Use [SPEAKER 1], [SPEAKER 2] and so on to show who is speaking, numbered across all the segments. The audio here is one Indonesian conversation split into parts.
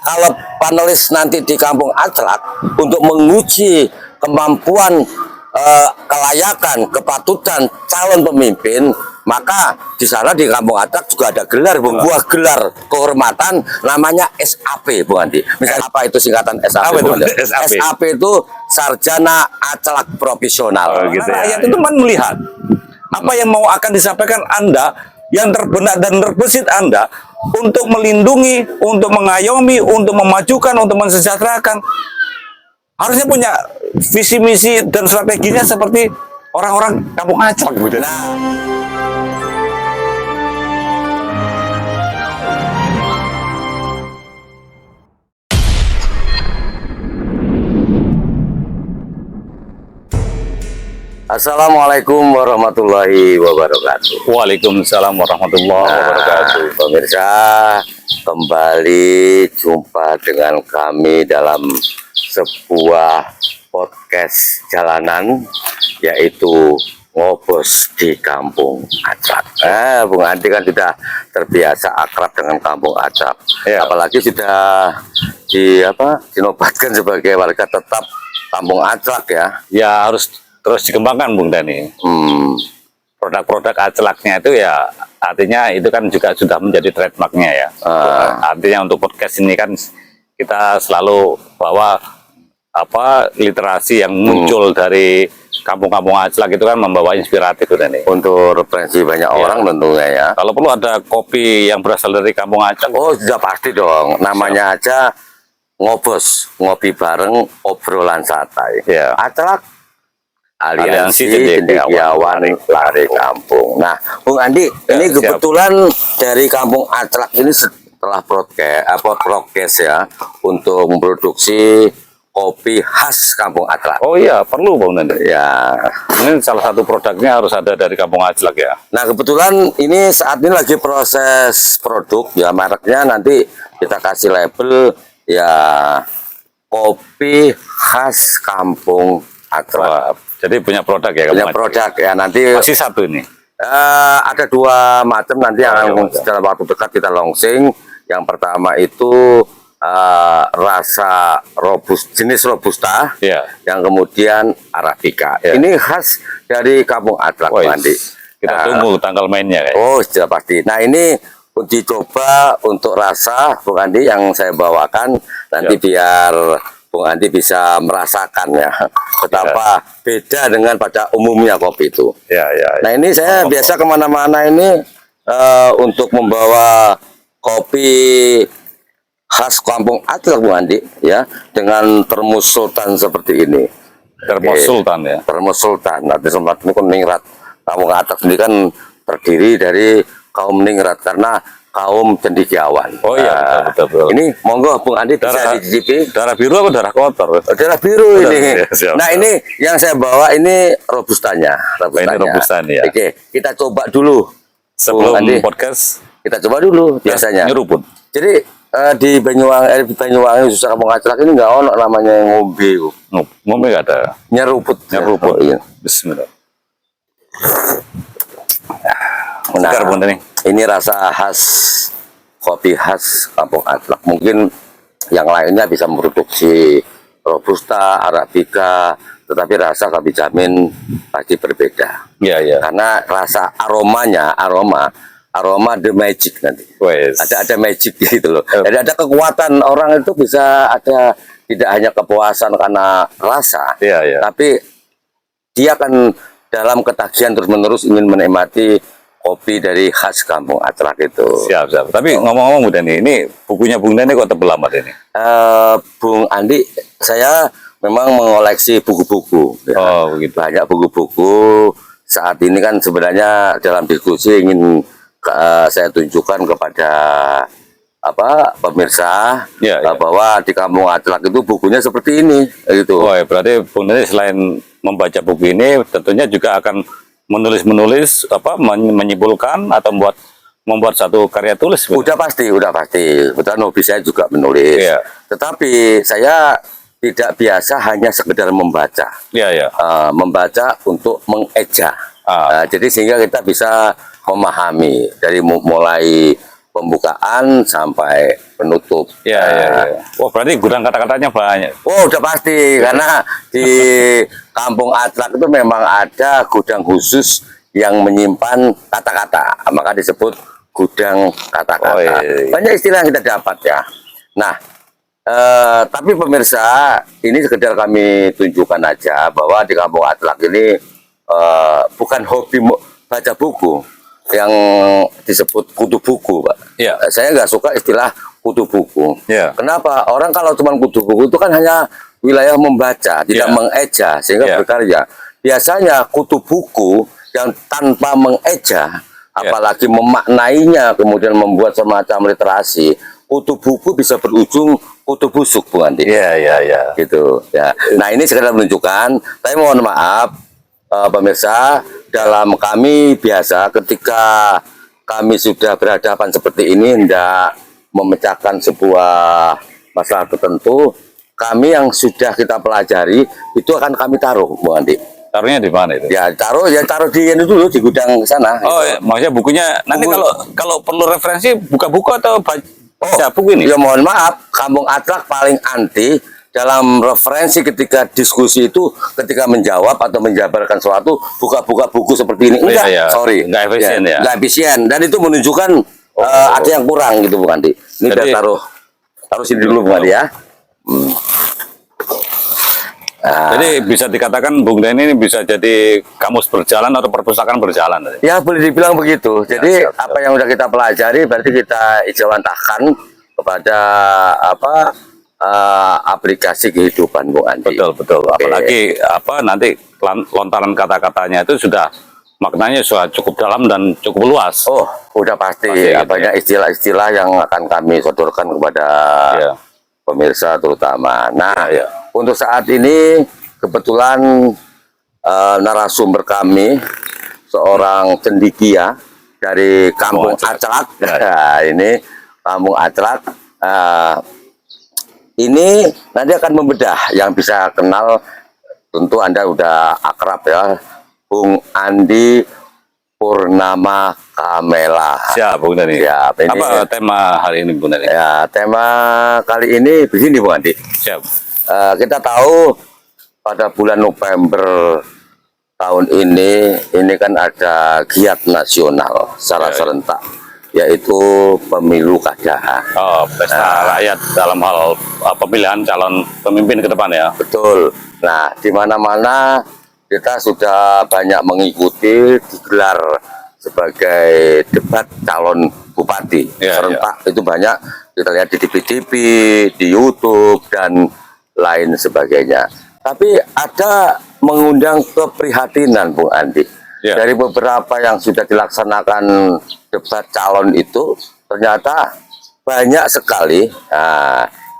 [SPEAKER 1] kalau panelis nanti di Kampung Aclak untuk menguji kemampuan, kelayakan, kepatutan calon pemimpin, maka di sana di Kampung Aclak juga ada gelar, buah gelar kehormatan namanya SAP, Bung Andi. Misalnya apa itu singkatan SAP? SAP itu Sarjana Aclak Profesional.
[SPEAKER 2] Gitu ya.
[SPEAKER 3] Rakyat itu kan melihat apa yang mau akan disampaikan Anda, yang terbenak dan terbesit Anda untuk melindungi, untuk mengayomi, untuk memajukan, untuk mensejahterakan. Harusnya punya visi misi dan strateginya seperti orang-orang Kampung Aclak gitu.
[SPEAKER 1] Assalamualaikum warahmatullahi wabarakatuh.
[SPEAKER 3] Waalaikumsalam warahmatullahi wabarakatuh.
[SPEAKER 1] Pemirsa, kembali jumpa dengan kami dalam sebuah podcast jalanan, yaitu Ngobos di Kampung Aclak. Bung Andi kan sudah terbiasa akrab dengan Kampung Aclak, apalagi sudah dinobatkan sebagai warga tetap Kampung Aclak ya.
[SPEAKER 3] Ya harus terus dikembangkan, Bung Dani. Produk-produk Aclaknya itu ya, artinya itu kan juga sudah menjadi trademarknya ya. Artinya untuk podcast ini kan kita selalu bawa literasi yang muncul dari kampung-kampung Aclak itu kan membawa inspiratif, Bung Dani.
[SPEAKER 1] Untuk referensi banyak orang tentunya ya.
[SPEAKER 3] Kalau perlu ada kopi yang berasal dari Kampung Aclak.
[SPEAKER 1] Oh sudah pasti dong, namanya aja Ngobos, ngopi bareng, obrolan santai. Aclak Aliansi Cendekiawan Lari Kampung. Nah, Bung Andi, ini kebetulan dari Kampung Aclak ini setelah prokes ya untuk memproduksi kopi khas Kampung Aclak.
[SPEAKER 3] Oh iya, perlu, Bung Dani.
[SPEAKER 1] Ya,
[SPEAKER 3] ini salah satu produknya harus ada dari Kampung Aclak ya.
[SPEAKER 1] Nah, kebetulan ini saat ini lagi proses produk ya, mereknya nanti kita kasih label ya, kopi khas Kampung Aclak.
[SPEAKER 3] Jadi punya produk ya?
[SPEAKER 1] Punya produk ya, nanti
[SPEAKER 3] masih satu ini?
[SPEAKER 1] Ada dua macam nanti yang dalam waktu dekat kita launching. Yang pertama itu rasa jenis robusta, yang kemudian arabica. Ini khas dari Kampung Aclak, Andi.
[SPEAKER 3] Kita tunggu tanggal mainnya.
[SPEAKER 1] Oh sudah pasti. Nah ini dicoba untuk rasa, Bung Andi, yang saya bawakan nanti biar Bung Andi bisa merasakan ya betapa beda dengan pada umumnya kopi itu. Nah ini saya biasa kemana-mana ini untuk membawa kopi khas Kampung Aclak, Bung Andi, ya, dengan termos sultan seperti ini.
[SPEAKER 3] Termos sultan ya. Termos
[SPEAKER 1] sultan. Nanti sempat ini kan ningrat. Kampung Aclak sendiri kan terdiri dari kaum ningrat karena kaum cendekiawan.
[SPEAKER 3] Oh iya, betul.
[SPEAKER 1] Ini monggo Bung Andi bisa dicicipi.
[SPEAKER 3] Darah biru apa darah kotor?
[SPEAKER 1] Darah biru ini. Nah ini yang saya bawa ini robustanya.
[SPEAKER 3] Ini robustanya.
[SPEAKER 1] Oke, kita coba dulu.
[SPEAKER 3] Sebelum podcast
[SPEAKER 1] kita coba dulu biasanya.
[SPEAKER 3] Nyeruput.
[SPEAKER 1] Jadi di Banyuwangi khususnya Kampung Aclak ini nggak ono namanya ngombe.
[SPEAKER 3] Ngombe nggak ada.
[SPEAKER 1] Nyeruput.
[SPEAKER 3] Nyeruput.
[SPEAKER 1] Iya.
[SPEAKER 3] Bismillah.
[SPEAKER 1] Nah, ini rasa khas kopi khas Kampung Aclak. Mungkin yang lainnya bisa memproduksi robusta, arabica, tetapi rasa kami jamin pasti berbeda. Karena rasa aroma the magic nanti. Ada magic gitu loh. Jadi ada kekuatan, orang itu bisa ada tidak hanya kepuasan karena rasa, tapi dia akan dalam ketagihan terus-menerus ingin menikmati kopi dari khas Kampung Aclak itu.
[SPEAKER 3] Siap. Tapi ngomong-ngomong, Bung Dani, ini bukunya Bung Dani kok tebel amat ini?
[SPEAKER 1] Bung Andi, saya memang mengoleksi buku-buku.
[SPEAKER 3] Begitu.
[SPEAKER 1] Banyak buku-buku. Saat ini kan sebenarnya dalam diskusi ingin saya tunjukkan kepada pemirsa bahwa di Kampung Aclak itu bukunya seperti ini. Gitu.
[SPEAKER 3] Berarti Bung Dani selain membaca buku ini, tentunya juga akan menulis menyimpulkan atau membuat satu karya tulis.
[SPEAKER 1] Udah pasti kebetulan hobi saya juga menulis, tetapi saya tidak biasa hanya sekedar membaca, membaca untuk mengeja. Jadi sehingga kita bisa memahami dari mulai pembukaan sampai penutup.
[SPEAKER 3] Ya, ya, ya. Wah, berarti gudang kata-katanya banyak.
[SPEAKER 1] Oh, udah pasti karena di Kampung Atlak itu memang ada gudang khusus yang menyimpan kata-kata, maka disebut gudang kata-kata.
[SPEAKER 3] Oh, iya, iya.
[SPEAKER 1] Banyak istilah yang kita dapat ya. Nah, tapi pemirsa, ini sekedar kami tunjukkan aja bahwa di Kampung Atlak ini bukan hobi baca buku yang disebut kutu buku, Pak.
[SPEAKER 3] Iya.
[SPEAKER 1] Saya nggak suka istilah kutu buku.
[SPEAKER 3] Iya.
[SPEAKER 1] Kenapa? Orang kalau cuma kutu buku itu kan hanya wilayah membaca, tidak
[SPEAKER 3] Iya.
[SPEAKER 1] mengeja sehingga
[SPEAKER 3] Iya.
[SPEAKER 1] berkarya. Biasanya kutu buku yang tanpa mengeja, apalagi memaknainya, kemudian membuat semacam literasi, kutu buku bisa berujung kutu busuk, Bu Andi.
[SPEAKER 3] Iya, iya, iya.
[SPEAKER 1] Gitu ya. Nah, ini sekedar menunjukkan. Tapi mohon maaf, pemirsa, dalam kami biasa ketika kami sudah berhadapan seperti ini hendak memecahkan sebuah masalah tertentu, kami yang sudah kita pelajari itu akan kami taruh, Bu Andi.
[SPEAKER 3] Taruhnya di mana itu?
[SPEAKER 1] Ya taruh di ini dulu di gudang sana.
[SPEAKER 3] Oh, ya, maksudnya bukunya nanti kalau perlu referensi buka buku atau baca buku ini?
[SPEAKER 1] Ya mohon maaf, Kampung Atlak paling anti dalam referensi ketika diskusi itu, ketika menjawab atau menjabarkan sesuatu, buka-buka buku seperti ini. Enggak,
[SPEAKER 3] Iya, iya.
[SPEAKER 1] sorry.
[SPEAKER 3] Nggak efisien ya?
[SPEAKER 1] Nggak efisien. Dan itu menunjukkan ada yang kurang gitu, Bu Andi. Ini
[SPEAKER 3] Jadi-
[SPEAKER 1] biar taruh sini dulu, Bu Andi ya.
[SPEAKER 3] Jadi bisa dikatakan Bung Denny ini bisa jadi kamus berjalan atau perpustakaan berjalan.
[SPEAKER 1] Ya boleh dibilang begitu. Jadi
[SPEAKER 3] siap, siap.
[SPEAKER 1] apa yang sudah kita pelajari berarti kita ijawantahkan kepada aplikasi kehidupan, Bu Andi.
[SPEAKER 3] Betul, betul.
[SPEAKER 1] Oke.
[SPEAKER 3] Apalagi nanti lontaran kata-katanya itu sudah maknanya sudah cukup dalam dan cukup luas.
[SPEAKER 1] Oh, udah pasti,
[SPEAKER 3] Pasti gitu,
[SPEAKER 1] banyak istilah-istilah yang akan kami sodorkan kepada
[SPEAKER 3] Iya.
[SPEAKER 1] pemirsa terutama. Nah,
[SPEAKER 3] Iya, iya.
[SPEAKER 1] untuk saat ini kebetulan narasumber kami seorang cendikia dari Kampung Atlak.
[SPEAKER 3] Ya.
[SPEAKER 1] Nah, ini Kampung Atlak. Ini nanti akan membedah yang bisa kenal, tentu Anda udah akrab ya, Bung Andi Purnama Kamela.
[SPEAKER 3] Siap, Bung Denny.
[SPEAKER 1] Siap, ini-
[SPEAKER 3] Apa tema hari ini, Bung Denny?
[SPEAKER 1] Ya, tema kali ini begini, Bung Andi.
[SPEAKER 3] Siap.
[SPEAKER 1] Kita tahu pada bulan November tahun ini kan ada giat nasional secara
[SPEAKER 3] Ya.
[SPEAKER 1] serentak, yaitu pemilu kada.
[SPEAKER 3] Oh, pesta rakyat dalam hal pemilihan calon pemimpin ke depan ya.
[SPEAKER 1] Betul. Nah, di mana-mana kita sudah banyak mengikuti digelar sebagai debat calon bupati
[SPEAKER 3] Ya,
[SPEAKER 1] serentak. Itu banyak kita lihat di TV, di YouTube dan lain sebagainya. Tapi ada mengundang keprihatinan, Bung Andi.
[SPEAKER 3] Ya.
[SPEAKER 1] Dari beberapa yang sudah dilaksanakan debat calon itu, ternyata banyak sekali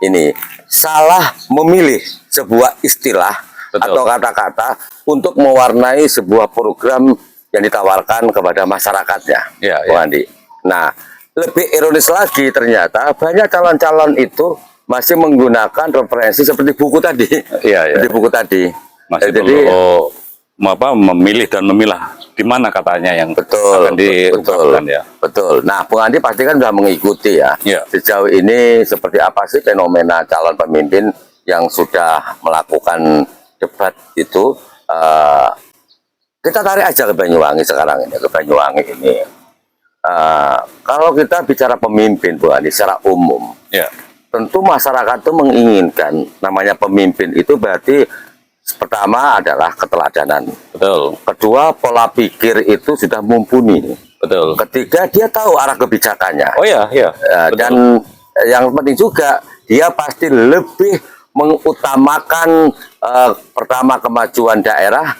[SPEAKER 1] ini salah memilih sebuah istilah
[SPEAKER 3] Betul.
[SPEAKER 1] atau kata-kata untuk mewarnai sebuah program yang ditawarkan kepada masyarakatnya,
[SPEAKER 3] Ya,
[SPEAKER 1] Bung
[SPEAKER 3] ya.
[SPEAKER 1] Andi. Nah, lebih ironis lagi ternyata banyak calon-calon itu masih menggunakan referensi seperti buku tadi,
[SPEAKER 3] Iya, iya.
[SPEAKER 1] seperti buku tadi.
[SPEAKER 3] Masih
[SPEAKER 1] Jadi
[SPEAKER 3] perlu memilih dan memilah di mana katanya yang
[SPEAKER 1] betul,
[SPEAKER 3] akan diungkapkan ya.
[SPEAKER 1] betul. Nah, Bung Andi pasti kan sudah mengikuti ya.
[SPEAKER 3] Iya.
[SPEAKER 1] Sejauh ini seperti apa sih fenomena calon pemimpin yang sudah melakukan debat itu? Kita tarik aja ke Banyuwangi sekarang ini, ke Banyuwangi ini. Kalau kita bicara pemimpin, Bung Andi, secara umum,
[SPEAKER 3] Ya.
[SPEAKER 1] tentu masyarakat itu menginginkan namanya pemimpin itu berarti pertama adalah keteladanan.
[SPEAKER 3] Betul,
[SPEAKER 1] Kedua, pola pikir itu sudah mumpuni.
[SPEAKER 3] betul.
[SPEAKER 1] Ketiga, dia tahu arah kebijakannya.
[SPEAKER 3] Oh ya, ya. Betul.
[SPEAKER 1] Dan yang penting juga, dia pasti lebih mengutamakan pertama kemajuan daerah,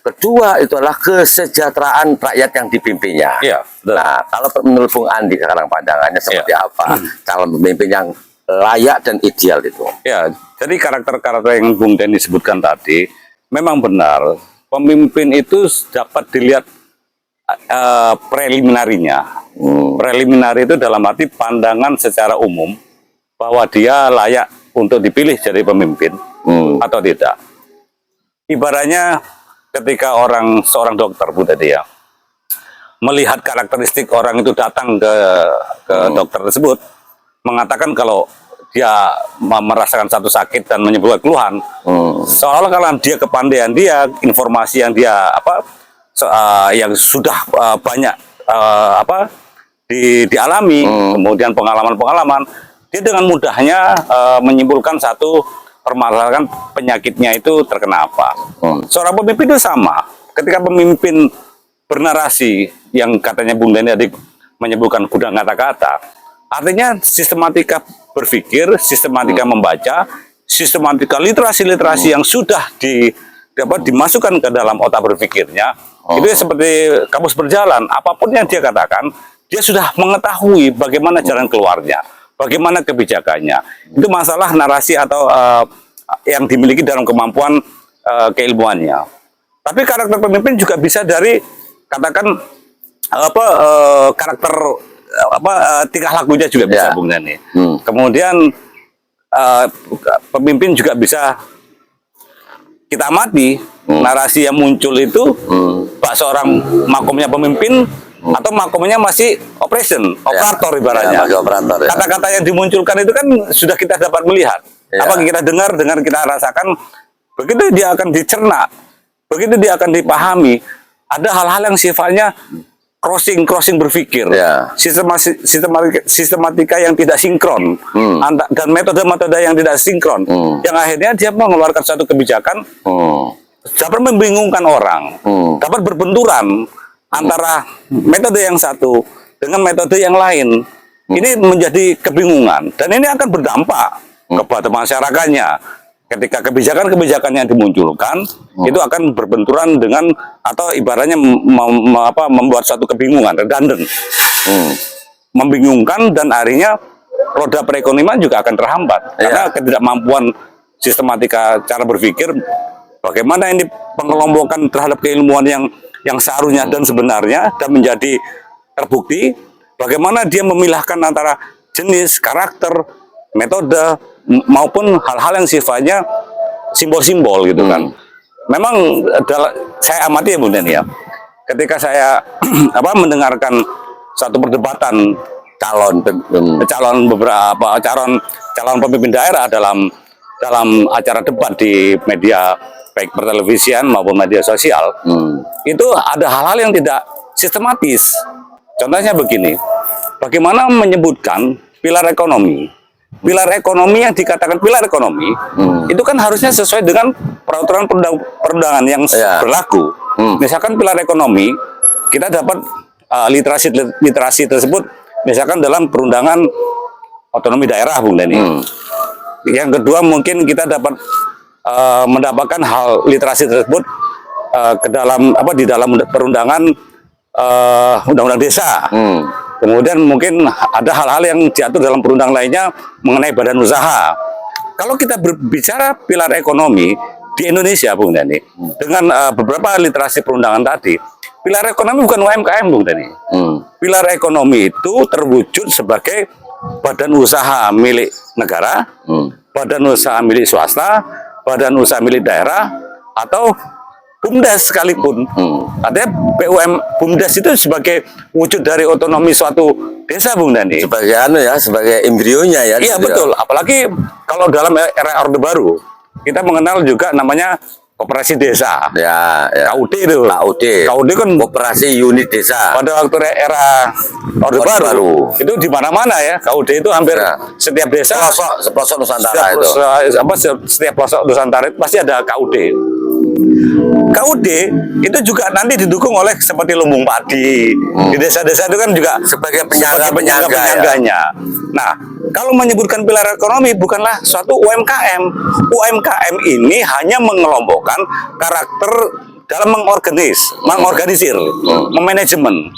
[SPEAKER 1] kedua itu adalah kesejahteraan rakyat yang dipimpinnya.
[SPEAKER 3] Iya, betul.
[SPEAKER 1] Nah, kalau menurut Bung Andi sekarang pandangannya seperti
[SPEAKER 3] Iya.
[SPEAKER 1] apa calon pemimpin yang layak dan ideal itu?
[SPEAKER 3] Ya, jadi karakter-karakter yang Bung Denny sebutkan tadi memang benar. Pemimpin itu dapat dilihat preliminarinya. Preliminari itu dalam arti pandangan secara umum bahwa dia layak untuk dipilih jadi pemimpin atau tidak. Ibaratnya ketika seorang dokter, Bu Denny ya, melihat karakteristik orang itu datang ke dokter tersebut, mengatakan kalau dia merasakan satu sakit dan menyebabkan keluhan, seolah-olah kalau dia kepandaian dia, informasi yang dia yang sudah banyak dialami, kemudian pengalaman-pengalaman, dia dengan mudahnya menyimpulkan satu permasalahan penyakitnya itu terkena apa. Seorang pemimpin itu sama, ketika pemimpin bernarasi yang katanya Bung Denny tadi menyebutkan gudang kata-kata, artinya sistematika berpikir, sistematika membaca, sistematika literasi-literasi yang sudah dimasukkan ke dalam otak berpikirnya, itu seperti kamus berjalan, apapun yang dia katakan, dia sudah mengetahui bagaimana jalan keluarnya, bagaimana kebijakannya. Itu masalah narasi atau yang dimiliki dalam kemampuan keilmuannya. Tapi karakter pemimpin juga bisa dari katakan karakter tingkah lakunya juga bisa, Bung Denny. Kemudian pemimpin juga bisa kita amati narasi yang muncul itu pak seorang makomnya pemimpin atau makomnya masih operator ibaratnya. Kata-kata yang dimunculkan itu kan sudah kita dapat melihat. Apa kita dengar kita rasakan, begitu dia akan dicerna, begitu dia akan dipahami. Ada hal-hal yang sifatnya crossing berpikir, sistematika yang tidak sinkron, dan metode-metode yang tidak sinkron, yang akhirnya dia mengeluarkan satu kebijakan dapat membingungkan orang, dapat berbenturan antara metode yang satu dengan metode yang lain. Ini menjadi kebingungan dan ini akan berdampak kepada masyarakatnya. Ketika kebijakan-kebijakan yang dimunculkan itu akan berbenturan dengan atau ibaratnya membuat satu kebingungan, redundant, membingungkan, dan akhirnya roda perekonomian juga akan terhambat karena ketidakmampuan sistematika cara berpikir. Bagaimana ini pengelompokan terhadap keilmuan yang seharusnya dan sebenarnya dan menjadi terbukti. Bagaimana dia memilahkan antara jenis, karakter, metode maupun hal-hal yang sifatnya simbol-simbol gitu kan. Memang saya amati ya Bung Denny ya. Ketika saya mendengarkan satu perdebatan calon pemimpin daerah dalam acara debat di media baik pertelevisian maupun media sosial, itu ada hal-hal yang tidak sistematis. Contohnya begini, bagaimana menyebutkan pilar ekonomi. Pilar ekonomi yang dikatakan pilar ekonomi itu kan harusnya sesuai dengan peraturan perundangan yang berlaku. Misalkan pilar ekonomi kita dapat literasi tersebut misalkan dalam perundangan otonomi daerah, Bung Denny. Yang kedua mungkin kita dapat mendapatkan hal literasi tersebut di dalam perundangan undang-undang desa. Kemudian mungkin ada hal-hal yang diatur dalam perundang lainnya mengenai badan usaha. Kalau kita berbicara pilar ekonomi di Indonesia, Bung Denny, dengan beberapa literasi perundangan tadi, pilar ekonomi bukan UMKM, Bung Denny. Pilar ekonomi itu terwujud sebagai badan usaha milik negara, badan usaha milik swasta, badan usaha milik daerah, atau BUMDes sekalipun. Artinya BUMDes itu sebagai wujud dari otonomi suatu desa, Bung Denny.
[SPEAKER 1] Sebagai embrionya ya.
[SPEAKER 3] Iya betul. Apalagi kalau dalam era Orde Baru, kita mengenal juga namanya Koperasi Desa. KUD itu. KUD kan
[SPEAKER 1] Koperasi Unit Desa.
[SPEAKER 3] Pada waktu era Orde Baru itu di mana-mana ya. KUD itu hampir setiap desa.
[SPEAKER 1] Pelosok Nusantara
[SPEAKER 3] setiap pelosok Nusantara itu pasti ada KUD. KUD itu juga nanti didukung oleh seperti lumbung padi di desa-desa itu kan juga
[SPEAKER 1] sebagai penyangganya.
[SPEAKER 3] Nah, kalau menyebutkan pilar ekonomi bukanlah suatu UMKM. UMKM ini hanya mengelompokkan karakter dalam mengorganisir, memanajemen.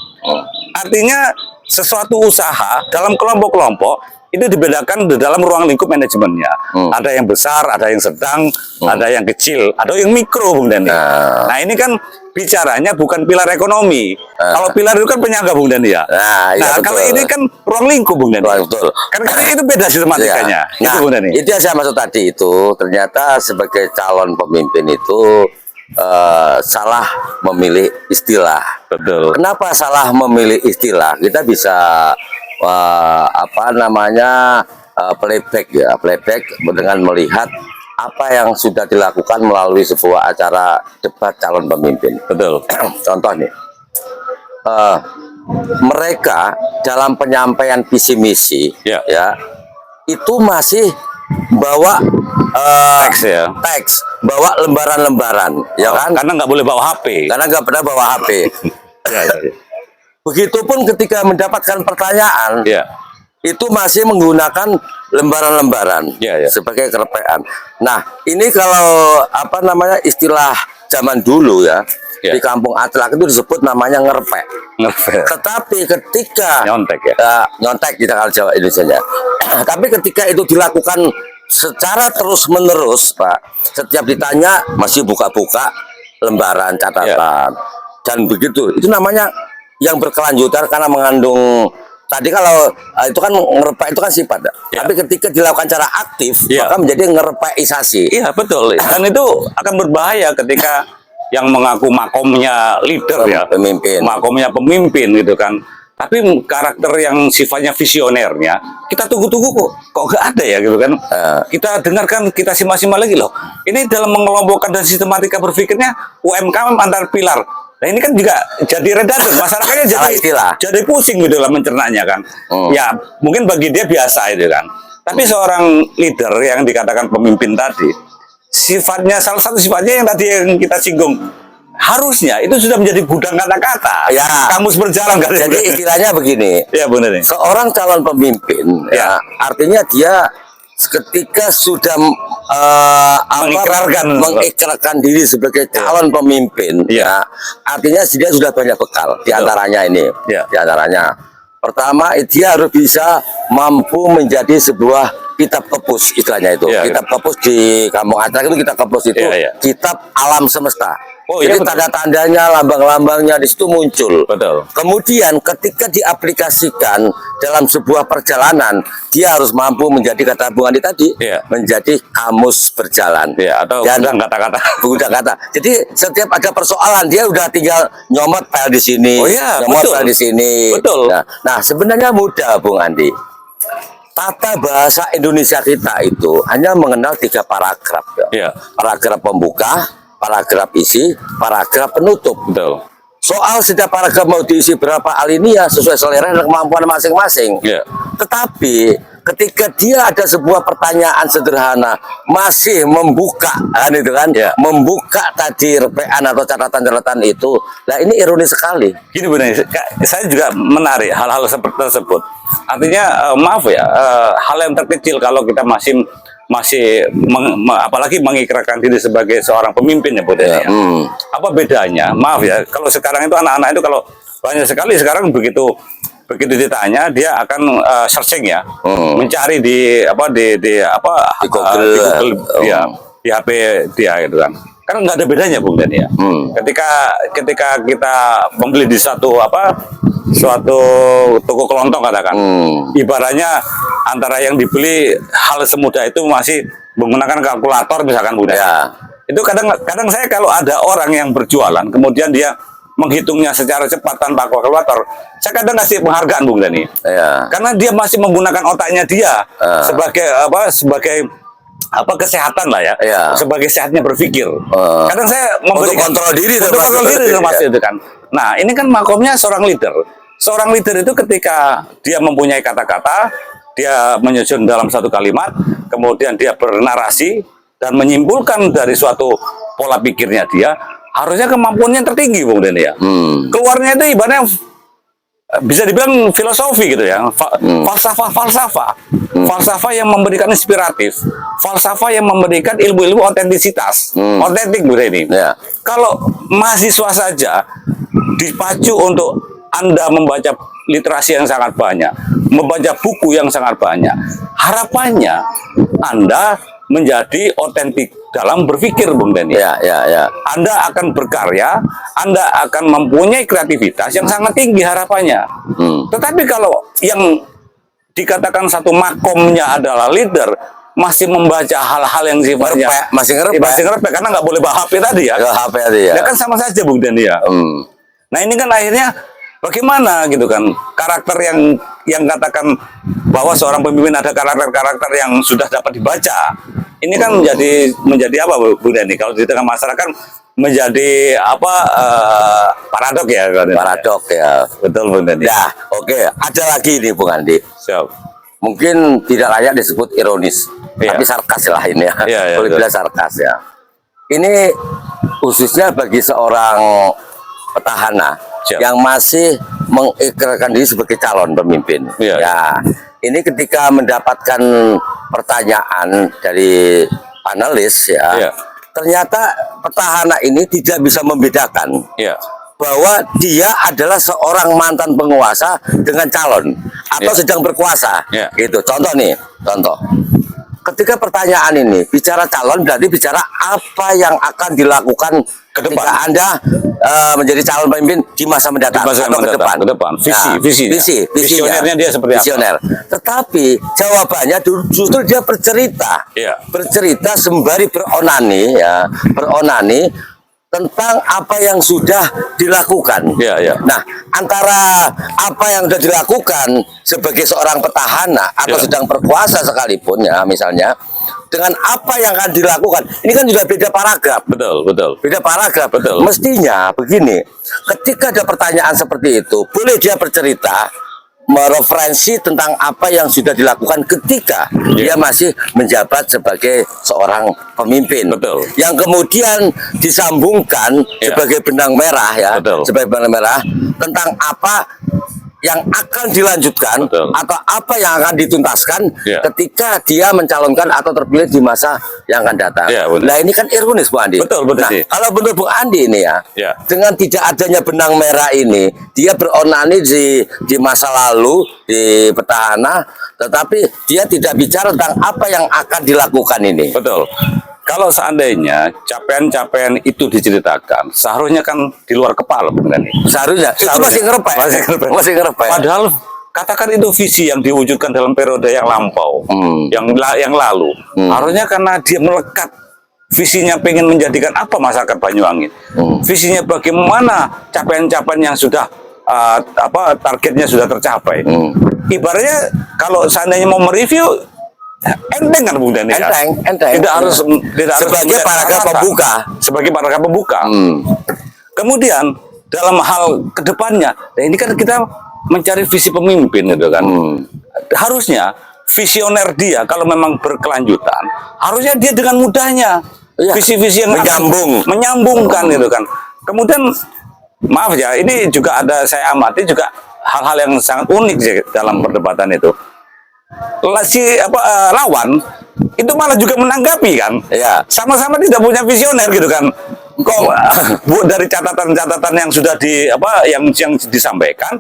[SPEAKER 3] Artinya sesuatu usaha dalam kelompok-kelompok itu dibedakan di dalam ruang lingkup manajemennya. Ada yang besar, ada yang sedang, ada yang kecil, ada yang mikro, Bung Denny. Nah ini kan bicaranya bukan pilar ekonomi. Kalau pilar itu kan penyangga, Bung Denny ya. Kalau ini kan ruang lingkup, Bung Denny.
[SPEAKER 1] Betul.
[SPEAKER 3] Karena itu beda sistematikanya.
[SPEAKER 1] Itu, Bung Denny. Itu yang saya maksud tadi itu ternyata sebagai calon pemimpin itu salah memilih istilah.
[SPEAKER 3] Betul.
[SPEAKER 1] Kenapa salah memilih istilah? Kita bisa playback ya, playback dengan melihat apa yang sudah dilakukan melalui sebuah acara debat calon pemimpin.
[SPEAKER 3] Betul.
[SPEAKER 1] Contoh nih, mereka dalam penyampaian visi misi,
[SPEAKER 3] Ya.
[SPEAKER 1] ya, itu masih bawa teks, bawa lembaran-lembaran, ya kan?
[SPEAKER 3] Karena nggak boleh bawa HP.
[SPEAKER 1] Karena nggak pernah bawa HP.
[SPEAKER 3] Ya, ya.
[SPEAKER 1] Begitupun ketika mendapatkan pertanyaan,
[SPEAKER 3] Ya.
[SPEAKER 1] itu masih menggunakan lembaran-lembaran sebagai kerepean. Nah, ini kalau istilah zaman dulu ya, di kampung Aclak itu disebut namanya ngerpek. Tetapi ketika
[SPEAKER 3] nyontek ya,
[SPEAKER 1] nyontek kita kalau Jawa Indonesia. Tapi ketika itu dilakukan secara terus-menerus, Pak, setiap ditanya masih buka-buka lembaran catatan dan begitu. Itu namanya yang berkelanjutan karena mengandung. Tadi kalau itu kan ngerepek itu kan sifat, tapi ketika dilakukan secara aktif maka menjadi ngerepeisasi.
[SPEAKER 3] Iya betul. Dan itu akan berbahaya ketika yang mengaku makomnya leader makomnya pemimpin gitu kan. Tapi karakter yang sifatnya visionernya kita tunggu-tunggu kok gak ada ya gitu kan. Kita dengarkan, kita simak-simak lagi loh. Ini dalam mengelompokkan dan sistematika berpikirnya UMKM antar pilar. Nah ini kan juga jadi redundant, masyarakatnya jadi pusing gitu lah mencernanya kan. Ya mungkin bagi dia biasa itu kan. Tapi seorang leader yang dikatakan pemimpin tadi, sifatnya salah satu sifatnya yang tadi yang kita singgung, harusnya itu sudah menjadi gudang kata-kata.
[SPEAKER 1] Ya.
[SPEAKER 3] Kamus berjalan kan.
[SPEAKER 1] Jadi istilahnya begini.
[SPEAKER 3] Ya benar nih.
[SPEAKER 1] Seorang calon pemimpin, ya artinya dia ketika sudah mengikrarkan diri sebagai calon pemimpin, ya artinya dia sudah banyak bekal. Diantaranya ini, diantaranya pertama dia harus bisa mampu menjadi sebuah kitab kepus, istilahnya itu. Kitab kepus di kampung Aclak itu kitab kepus itu kitab alam semesta. Jadi tanda-tandanya, lambang-lambangnya di situ muncul.
[SPEAKER 3] Betul.
[SPEAKER 1] Kemudian ketika diaplikasikan dalam sebuah perjalanan, dia harus mampu menjadi kata Bung Andi tadi, menjadi kamus berjalan.
[SPEAKER 3] Atau gudang kata-kata.
[SPEAKER 1] Gudang kata. Jadi setiap ada persoalan dia udah tinggal nyomot file di sini, nyomot file di sini.
[SPEAKER 3] Betul.
[SPEAKER 1] Nah, sebenarnya mudah Bung Andi. Tata bahasa Indonesia kita itu hanya mengenal 3 paragraf. Paragraf pembuka, paragraf isi, paragraf penutup.
[SPEAKER 3] Betul.
[SPEAKER 1] Soal setiap paragraf mau diisi berapa alinea sesuai selera dan kemampuan masing-masing. Tetapi ketika dia ada sebuah pertanyaan sederhana masih membuka membuka tadi repean atau catatan-catatan itu, nah ini ironis sekali.
[SPEAKER 3] Gini benar, saya juga menarik hal-hal seperti tersebut. Artinya maaf ya, hal yang terkecil kalau kita apalagi mengikrarkan diri sebagai seorang pemimpin ya Bu Deni. Apa bedanya? Maaf ya, kalau sekarang itu anak-anak itu kalau banyak sekali sekarang begitu ditanya dia akan searching ya, mencari di Google di HP dia gitu kan. Karena nggak ada bedanya Bung Deni ya. Ketika kita membeli di suatu toko kelontong katakan, ibaratnya antara yang dibeli hal semudah itu masih menggunakan kalkulator misalkan Bung Deni. Itu kadang saya kalau ada orang yang berjualan kemudian dia menghitungnya secara cepat tanpa kalkulator, saya kadang kasih penghargaan Bung Deni. Karena dia masih menggunakan otaknya dia sebagai kesehatan lah ya, sebagai sehatnya berpikir. Kadang saya memberikan
[SPEAKER 1] kontrol diri
[SPEAKER 3] termasuk itu kan. Nah ini kan makomnya seorang leader. Seorang leader itu ketika dia mempunyai kata-kata, dia menyusun dalam satu kalimat, kemudian dia bernarasi dan menyimpulkan dari suatu pola pikirnya dia, harusnya kemampuannya tertinggi Bung Deni ya. Keluarnya itu ibaratnya bisa dibilang filosofi gitu ya, falsafah yang memberikan inspiratif, falsafah yang memberikan ilmu-ilmu otentisitas, otentik Bung Deni. Kalau mahasiswa saja dipacu untuk Anda membaca literasi yang sangat banyak, membaca buku yang sangat banyak, harapannya Anda menjadi otentik dalam berpikir Bung Deni. Anda akan berkarya, Anda akan mempunyai kreativitas yang sangat tinggi harapannya. Tetapi kalau yang dikatakan satu makomnya adalah leader, masih membaca hal-hal yang sifatnya
[SPEAKER 1] masih
[SPEAKER 3] ngerepek karena nggak boleh bawa HP tadi ya.
[SPEAKER 1] HP tadi ya.
[SPEAKER 3] Ya kan sama saja Bung Dani ya. Nah ini kan akhirnya bagaimana gitu kan karakter yang katakan bahwa seorang pemimpin ada karakter-karakter yang sudah dapat dibaca. Ini kan menjadi apa Bung Dani? Kalau di tengah masyarakat menjadi apa paradok ya.
[SPEAKER 1] Paradok ya.
[SPEAKER 3] Betul Bung Dani.
[SPEAKER 1] Nah, oke. Ada lagi nih Bung Andi.
[SPEAKER 3] Siap.
[SPEAKER 1] Mungkin tidak layak disebut ironis, tapi sarkas lah ini ya. Boleh bilang sarkas ya. Ini khususnya bagi seorang petahana yang masih mengikrarkan diri sebagai calon pemimpin. Ya, ini ketika mendapatkan pertanyaan dari panelis ya, ternyata petahana ini tidak bisa membedakan bahwa dia adalah seorang mantan penguasa dengan calon atau sedang berkuasa. Gitu. Contoh nih, contoh. Ketika pertanyaan ini bicara calon berarti bicara apa yang akan dilakukan ketika Anda menjadi calon pemimpin di masa mendatang atau ke depan.
[SPEAKER 3] Visionernya dia seperti
[SPEAKER 1] visioner. Tetapi jawabannya justru dia bercerita. Bercerita sembari beronani ya, beronani tentang apa yang sudah dilakukan. Nah, antara apa yang sudah dilakukan sebagai seorang petahana atau sedang berkuasa sekalipun ya, misalnya dengan apa yang akan dilakukan, ini kan sudah beda paragraf.
[SPEAKER 3] Betul.
[SPEAKER 1] Beda paragraf. Mestinya begini, ketika ada pertanyaan seperti itu, boleh dia bercerita mereferensi tentang apa yang sudah dilakukan ketika dia masih menjabat sebagai seorang pemimpin. Yang kemudian disambungkan sebagai benang merah ya, sebagai benang merah tentang apa yang akan dilanjutkan atau apa yang akan dituntaskan ketika dia mencalonkan atau terpilih di masa yang akan datang. Nah ini kan ironis Bu Andi. Nah, kalau menurut Bu Andi ini ya, dengan tidak adanya benang merah ini, dia beronani di masa lalu di petahana, tetapi dia tidak bicara tentang apa yang akan dilakukan ini.
[SPEAKER 3] Kalau seandainya capaian-capaian itu diceritakan, seharusnya kan di luar kepala benar nih.
[SPEAKER 1] Seharusnya. Itu masih ngerepek.
[SPEAKER 3] Padahal katakan itu visi yang diwujudkan dalam periode yang lampau, yang lalu. Harusnya karena dia melekat visinya pengen menjadikan apa masyarakat Banyuwangi. Visinya bagaimana capaian-capaian yang sudah targetnya sudah tercapai. Ibaratnya kalau seandainya mau mereview enteng kan Bung Dani?
[SPEAKER 1] Enteng.
[SPEAKER 3] Tidak harus
[SPEAKER 1] sebagai paragraf pembuka.
[SPEAKER 3] Kemudian dalam hal kedepannya, ini kan kita mencari visi pemimpin gitu kan. Harusnya visioner dia kalau memang berkelanjutan, harusnya dia dengan mudahnya visi-visi yang menyambungkan gitu kan. Kemudian maaf ya, ini juga ada saya amati juga hal-hal yang sangat unik sih dalam perdebatan itu. Lawan itu malah juga menanggapi kan, sama-sama tidak punya visioner gitu kan. Kok dari catatan-catatan yang sudah yang disampaikan,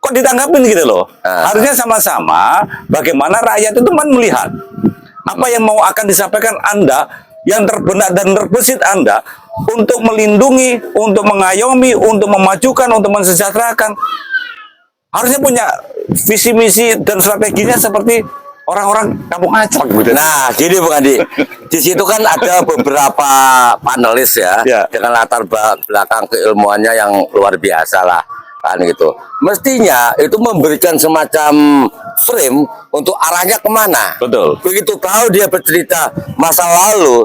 [SPEAKER 3] kok ditanggapin gitu loh. Harusnya sama-sama bagaimana rakyat itu kan melihat apa yang mau akan disampaikan Anda, yang terbenak dan terbesit Anda untuk melindungi, untuk mengayomi, untuk memajukan, untuk mensejahterakan. Harusnya punya visi misi dan strateginya seperti orang-orang kampung Acak gitu.
[SPEAKER 1] Nah, gini Bung Andi. Di situ kan ada beberapa panelis ya, dengan latar belakang keilmuannya yang luar biasa lah kan gitu. Mestinya itu memberikan semacam frame untuk arahnya kemana. Begitu tahu dia bercerita masa lalu.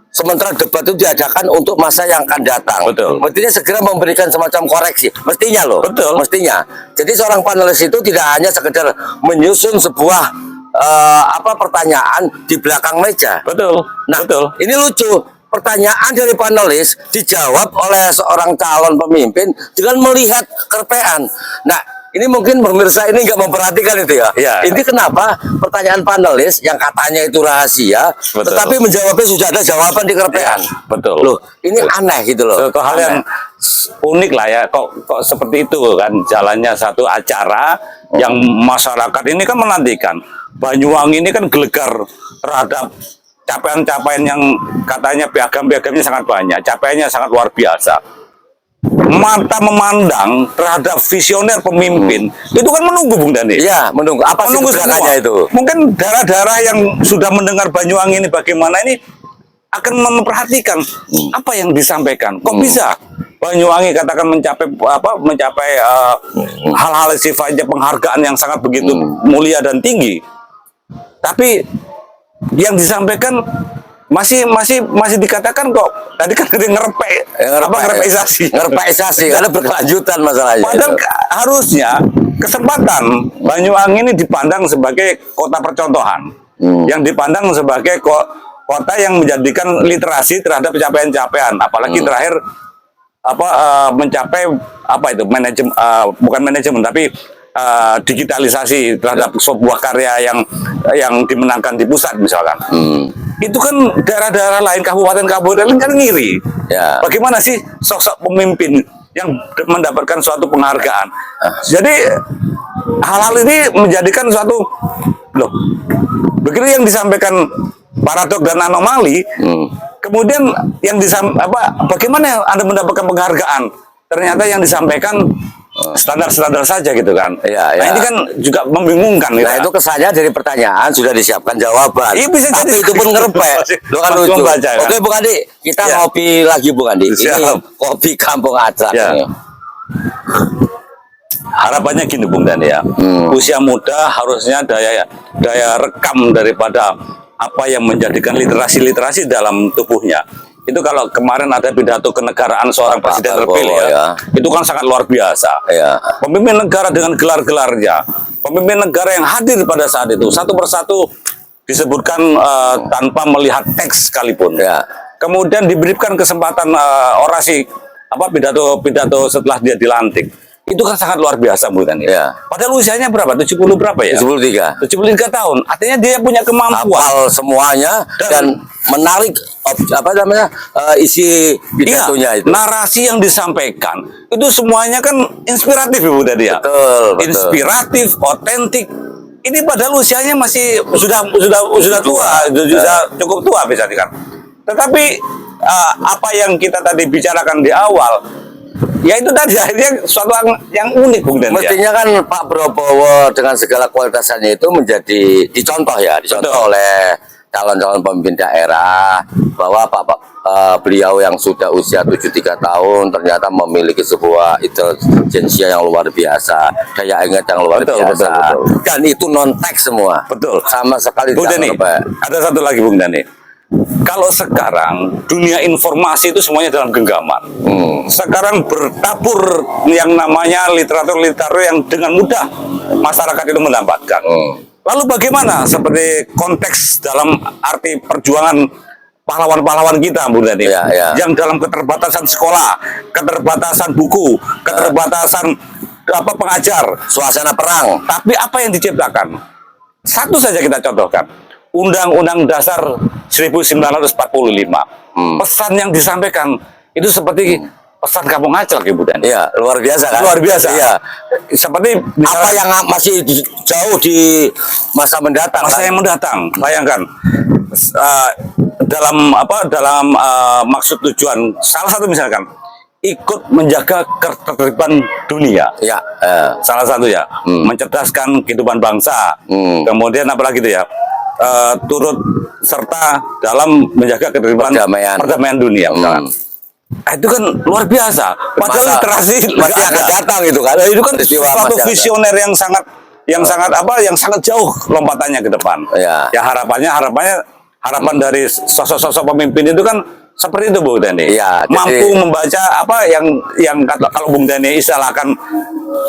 [SPEAKER 1] Sementara debat itu diadakan untuk masa yang akan datang. Mestinya segera memberikan semacam koreksi. Mestinya loh. Mestinya. Jadi seorang panelis itu tidak hanya sekedar menyusun sebuah pertanyaan di belakang meja. Ini lucu. Pertanyaan dari panelis dijawab oleh seorang calon pemimpin dengan melihat kerpean. Nah, ini mungkin pemirsa ini nggak memperhatikan itu ya. Ini kenapa pertanyaan panelis yang katanya itu rahasia, tetapi menjawabnya sudah ada jawaban di kerpean. Loh, ini aneh gitu loh.
[SPEAKER 3] Itu hal yang unik lah ya. Kok seperti itu kan jalannya satu acara yang masyarakat ini kan menantikan. Banyuwangi ini kan gelegar terhadap capaian-capaian yang katanya piagam-piagamnya sangat banyak, capaiannya sangat luar biasa. mata memandang terhadap visioner pemimpin itu kan menunggu Bung Dani.
[SPEAKER 1] Iya, menunggu. Apa sih
[SPEAKER 3] Menunggu
[SPEAKER 1] gerakannya
[SPEAKER 3] semua.
[SPEAKER 1] itu?
[SPEAKER 3] Mungkin daerah-daerah yang sudah mendengar Banyuwangi ini bagaimana ini akan memperhatikan apa yang disampaikan. Kok bisa Banyuwangi katakan mencapai hal-hal sifatnya penghargaan yang sangat begitu mulia dan tinggi. Tapi yang disampaikan masih dikatakan kok tadi kan ngerepeisasi
[SPEAKER 1] karena berkelanjutan masalahnya.
[SPEAKER 3] padahal harusnya kesempatan Banyuwangi ini dipandang sebagai kota percontohan yang dipandang sebagai kota yang menjadikan literasi terhadap capaian-capaian, apalagi terakhir mencapai bukan manajemen tapi digitalisasi terhadap sebuah karya yang dimenangkan di pusat misalkan. Itu kan daerah-daerah lain, kabupaten-kabupaten kan ngiri.
[SPEAKER 1] Ya.
[SPEAKER 3] Bagaimana sih sosok pemimpin yang mendapatkan suatu penghargaan? Jadi hal-hal ini menjadikan suatu loh. Begitu yang disampaikan paradoks dan anomali, kemudian yang bagaimana Anda mendapatkan penghargaan? Ternyata yang disampaikan standar-standar saja gitu kan.
[SPEAKER 1] Iya,
[SPEAKER 3] Nah
[SPEAKER 1] iya.
[SPEAKER 3] ini kan juga membingungkan gitu.
[SPEAKER 1] Nah itu kesannya dari pertanyaan sudah disiapkan jawaban.
[SPEAKER 3] Iya, bisa
[SPEAKER 1] Tapi
[SPEAKER 3] jadi.
[SPEAKER 1] itu pun ngerepek. Lo kan
[SPEAKER 3] Masih
[SPEAKER 1] lucu.
[SPEAKER 3] membaca, kan?
[SPEAKER 1] Oke Bung Andi, kita
[SPEAKER 3] Ya.
[SPEAKER 1] ngopi lagi Bung Andi. Ini
[SPEAKER 3] Siap.
[SPEAKER 1] kopi Kampung Acak.
[SPEAKER 3] Ya.
[SPEAKER 1] Ini.
[SPEAKER 3] Harapannya gini Bung Dani ya, usia muda harusnya daya rekam daripada apa yang menjadikan literasi dalam tubuhnya. Itu kalau kemarin ada pidato kenegaraan seorang presiden terpilih ya, itu kan sangat luar biasa.
[SPEAKER 1] Ya.
[SPEAKER 3] Pemimpin negara dengan gelar-gelarnya, pemimpin negara yang hadir pada saat itu satu persatu disebutkan tanpa melihat teks sekalipun.
[SPEAKER 1] Ya.
[SPEAKER 3] Kemudian diberikan kesempatan orasi pidato setelah dia dilantik. Itu kan sangat luar biasa Bu Tani.
[SPEAKER 1] Ya.
[SPEAKER 3] Padahal usianya berapa? 70 berapa ya?
[SPEAKER 1] 73.
[SPEAKER 3] 73 tahun. Artinya dia punya kemampuan.
[SPEAKER 1] Hafal semuanya dan menarik isi pidatonya
[SPEAKER 3] Iya,
[SPEAKER 1] itu.
[SPEAKER 3] narasi yang disampaikan itu semuanya kan inspiratif Bu Tani ya.
[SPEAKER 1] Betul.
[SPEAKER 3] Inspiratif, otentik. Ini padahal usianya masih sudah tua, sudah cukup tua bisa dikatakan. Tetapi apa yang kita tadi bicarakan di awal, ya itu tadi akhirnya suatu yang unik Bung Dani.
[SPEAKER 1] Mestinya kan Pak Prabowo dengan segala kualitasannya itu menjadi dicontoh oleh calon-calon pemimpin daerah bahwa beliau yang sudah usia 73 tahun ternyata memiliki sebuah intelijensia yang luar biasa, daya ingat yang luar biasa.
[SPEAKER 3] Betul.
[SPEAKER 1] Dan itu non teks semua.
[SPEAKER 3] Betul.
[SPEAKER 1] Sama sekali
[SPEAKER 3] Bung Dani, ada satu lagi Bung Dani. Kalau sekarang dunia informasi itu semuanya dalam genggaman. Sekarang bertabur yang namanya literatur yang dengan mudah masyarakat itu mendapatkan. Lalu bagaimana seperti konteks dalam arti perjuangan pahlawan-pahlawan kita, Bu Dani, yang dalam keterbatasan sekolah, keterbatasan buku, keterbatasan pengajar,
[SPEAKER 1] suasana perang.
[SPEAKER 3] tapi apa yang diciptakan? Satu saja kita contohkan. Undang-Undang Dasar 1945. Pesan yang disampaikan itu seperti pesan Kampung Acak, Ibu Dani.
[SPEAKER 1] Iya, luar biasa kan?
[SPEAKER 3] Luar biasa.
[SPEAKER 1] Iya.
[SPEAKER 3] Seperti
[SPEAKER 1] Apa yang masih jauh di masa mendatang?
[SPEAKER 3] masa yang mendatang. Bayangkan dalam maksud tujuan salah satu misalkan ikut menjaga ketertiban dunia.
[SPEAKER 1] Ya.
[SPEAKER 3] Salah satu ya, mencerdaskan kehidupan bangsa. Kemudian apalagi itu ya, turut serta dalam menjaga ketertiban perdamaian dunia. Itu kan luar biasa. Padahal literasi
[SPEAKER 1] masih akan datang itu kan.
[SPEAKER 3] Itu kan suatu visioner yang sangat jauh lompatannya ke depan. Ya harapan dari sosok-sosok pemimpin itu kan seperti itu Bu Dani.
[SPEAKER 1] Ya,
[SPEAKER 3] mampu membaca apa yang kalau Bung Dani istilahkan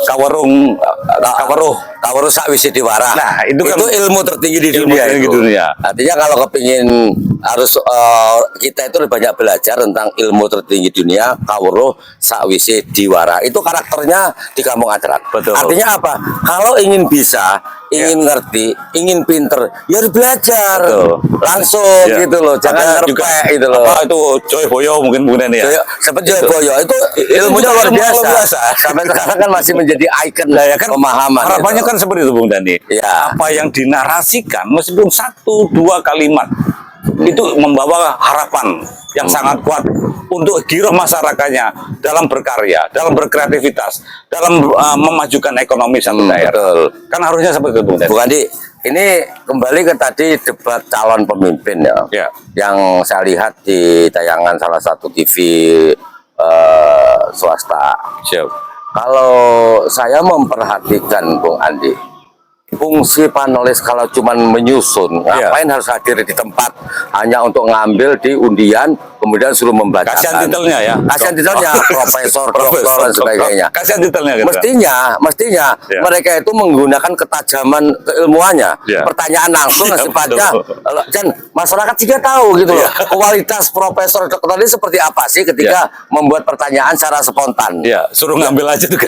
[SPEAKER 3] kaweruh sakwise diwara. Nah, itu kan
[SPEAKER 1] ilmu tertinggi di
[SPEAKER 3] dunia.
[SPEAKER 1] Artinya kalau kepingin harus kita itu banyak belajar tentang ilmu tertinggi dunia, kaweruh sakwise diwara. Itu karakternya di Kampung Acak.
[SPEAKER 3] Betul.
[SPEAKER 1] Artinya apa? Kalau ingin bisa, ingin ngerti, ingin pinter, ya harus belajar.
[SPEAKER 3] Betul.
[SPEAKER 1] Langsung gitu loh. Jangan ngerpek gitu loh.
[SPEAKER 3] Apa itu Joyoboyo mungkin Bung Dani ya.
[SPEAKER 1] Seperti Joyoboyo itu ilmunya luar biasa. Sampai sekarang kan masih menjadi ikon pemahaman.
[SPEAKER 3] Harapannya kan seperti itu Bung Dani.
[SPEAKER 1] Ya.
[SPEAKER 3] Apa yang dinarasikan meskipun 1-2 kalimat itu membawa harapan yang sangat kuat untuk giroh masyarakatnya dalam berkarya, dalam berkreativitas, dalam memajukan ekonomi satu daerah.
[SPEAKER 1] Betul.
[SPEAKER 3] Kan harusnya seperti itu,
[SPEAKER 1] Bu Andi, ini kembali ke tadi debat calon pemimpin ya, yang saya lihat di tayangan salah satu TV swasta.
[SPEAKER 3] Siap.
[SPEAKER 1] Kalau saya memperhatikan Bung Andi, fungsi panelis kalau cuman menyusun, ngapain harus hadir di tempat hanya untuk ngambil di undian, kemudian suruh membacakan.
[SPEAKER 3] Kasihan titelnya ya.
[SPEAKER 1] Kasihan titelnya, profesor, doktor dan sebagainya.
[SPEAKER 3] Kasihan titelnya. Gitu.
[SPEAKER 1] Mestinya mereka itu menggunakan ketajaman keilmuannya. Pertanyaan langsung sifatnya, dan masyarakat juga tahu gitu loh. Kualitas profesor dokter ini seperti apa sih ketika membuat pertanyaan secara spontan.
[SPEAKER 3] Suruh ngambil aja tuh.